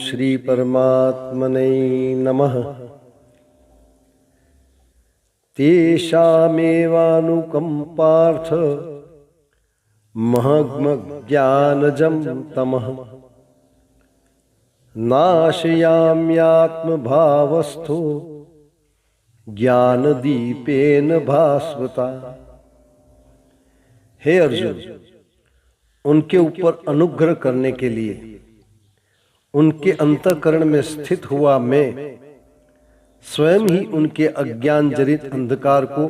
श्री परमात्मने नमः। तेषामेवानुकम्पार्थ महग्मज्ञानजं तमः नाशयाम्यात्मभावस्थो ज्ञानदीपेन भास्वता। हे अर्जुन, उनके ऊपर अनुग्रह करने के लिए उनके अंतःकरण में स्थित हुआ मैं स्वयं ही उनके अज्ञान जनित अंधकार को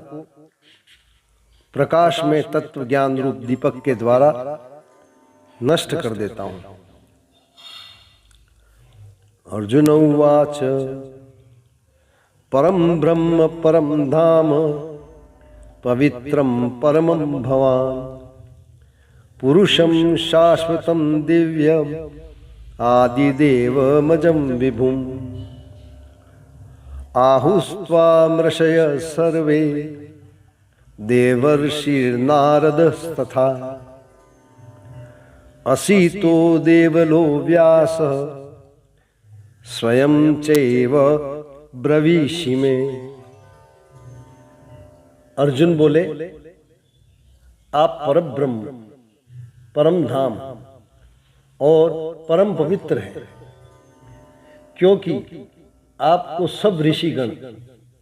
प्रकाश में तत्व ज्ञान रूप दीपक के द्वारा नष्ट कर देता हूं। अर्जुन उवाच परम ब्रह्म परम धाम पवित्रम परमं भवान् पुरुषं शाश्वतं दिव्यम् आदिदेवमजं विभुम् आहुस्त्वामृषय सर्वे देवर्षिर्नारदस्तथा असीतो देवलो व्यासः स्वयं चैव ब्रवीषि मे। अर्जुन बोले, आप परब्रह्म परम धाम और परम पवित्र हैं, क्योंकि आपको सब ऋषिगण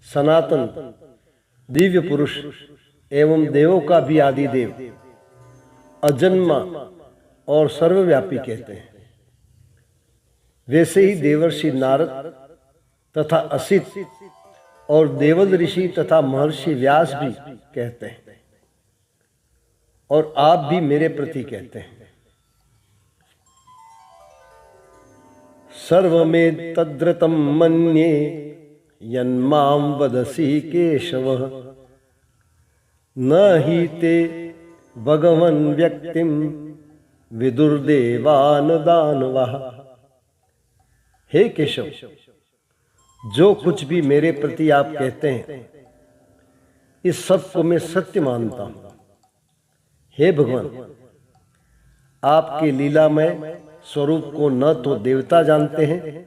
सनातन दिव्य पुरुष एवं देवों का भी आदि देव अजन्मा और सर्वव्यापी कहते हैं। वैसे ही देवर्षि नारद तथा असित और देवल ऋषि तथा महर्षि व्यास भी कहते हैं, और आप भी मेरे प्रति कहते हैं। सर्वमेतद्रतं मन्ये यन्मां वदसि केशव न हि ते भगवन् व्यक्तिं विदुर्देवान् दानवः। हे केशव, जो कुछ भी मेरे प्रति आप कहते हैं, इस सब को मैं सत्य मानता हूं। हे भगवान, आपके लीलामय स्वरूप को न तो देवता जानते हैं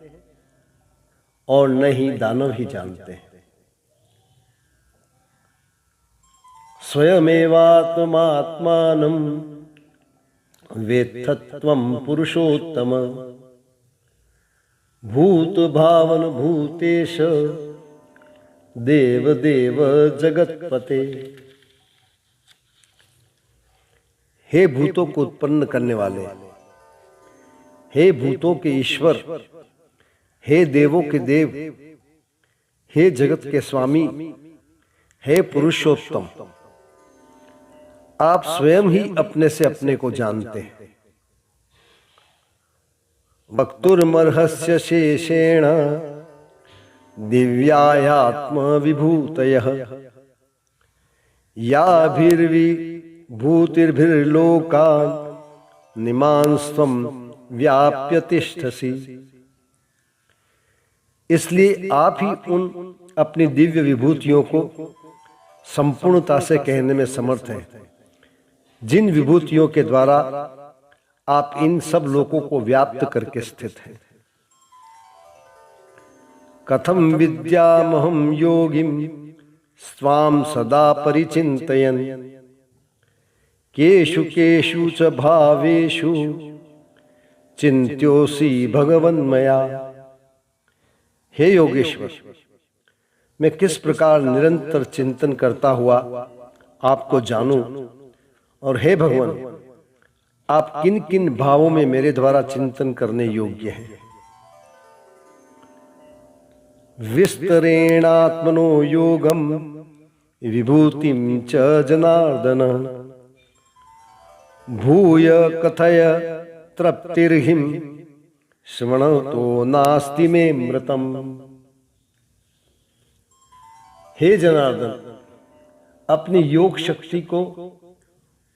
और न ही दानव ही जानते हैं। स्वयमेवात्मात्मानं वेत्थत्वं पुरुषोत्तम भूत भावन भूतेश देव देव जगतपते। हे भूतों को उत्पन्न करने वाले, हे भूतों के ईश्वर, हे देवों के देव, हे जगत के स्वामी, हे पुरुषोत्तम, आप स्वयं ही अपने से अपने को जानते हैं। वक्तुर्मर्हस्य शेषेण दिव्यायात्म विभूतयः याभिर्विभूतिर्भिर्लोकान् निमांस्त्वं व्याप्य तिष्ठसि। इसलिए आप ही उन अपनी दिव्य विभूतियों को संपूर्णता से कहने में समर्थ हैं, जिन विभूतियों के द्वारा आप इन सब लोकों को व्याप्त करके स्थित हैं। कथम विद्यामहं योगिं स्वाम सदा परिचिन्तयन् केषु केषु च भावेषु चिन्त्योऽसि भगवन्मया। हे योगेश्वर, मैं किस प्रकार निरंतर चिंतन करता हुआ आपको जानूं, और हे भगवान, आप किन किन भावों में मेरे द्वारा चिंतन करने योग्य हैं। विस्तरेणात्मनो योगम विभूतिं च जनार्दन भूय कथय तृप्तिर्हिं श्रवणतो नास्ति मे मृतम। हे जनार्दन, अपनी योग शक्ति को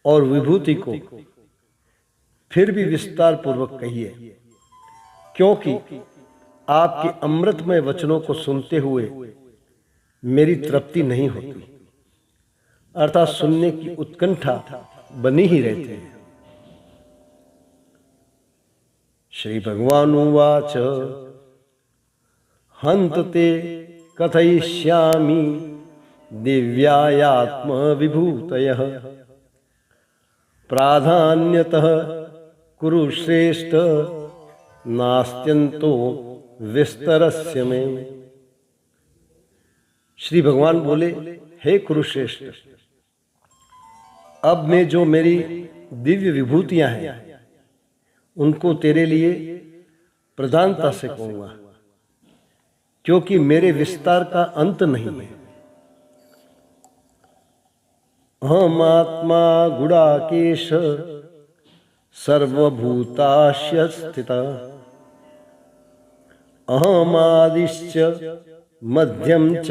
और विभूति को फिर भी विस्तार पूर्वक कहिए, क्योंकि आपके अमृतमय वचनों को सुनते हुए मेरी तृप्ति नहीं होती, अर्थात सुनने की उत्कंठा बनी ही रहती है। श्रीभगवानुवाच हन्त ते कथयिष्यामि दिव्यायात्मविभूतयः प्राधान्यतः कुरु श्रेष्ठ नास्त्यन्तो विस्तरस्य में। श्री भगवान बोले, हे कुरुश्रेष्ठ, अब मैं जो मेरी दिव्य विभूतियां हैं उनको तेरे लिए प्रधानता से कहूंगा, क्योंकि मेरे विस्तार का अंत नहीं है। अहमात्मा गुडाकेश सर्वभूतास्य स्थितः अहमादिश्च मध्यम च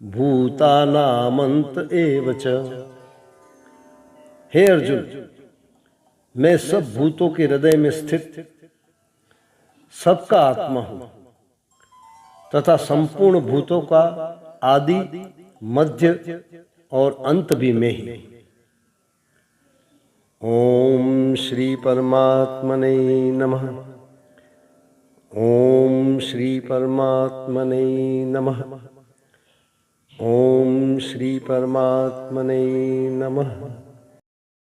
भूतानामंत एव च। हे अर्जुन, मैं सब भूतों के हृदय में स्थित सबका आत्मा हूं तथा संपूर्ण भूतों का आदि मध्य और अंत भी मैं ही। ओम श्री परमात्मने नमः। ओम श्री परमात्मने नमः। ओम श्री परमात्मने नमः।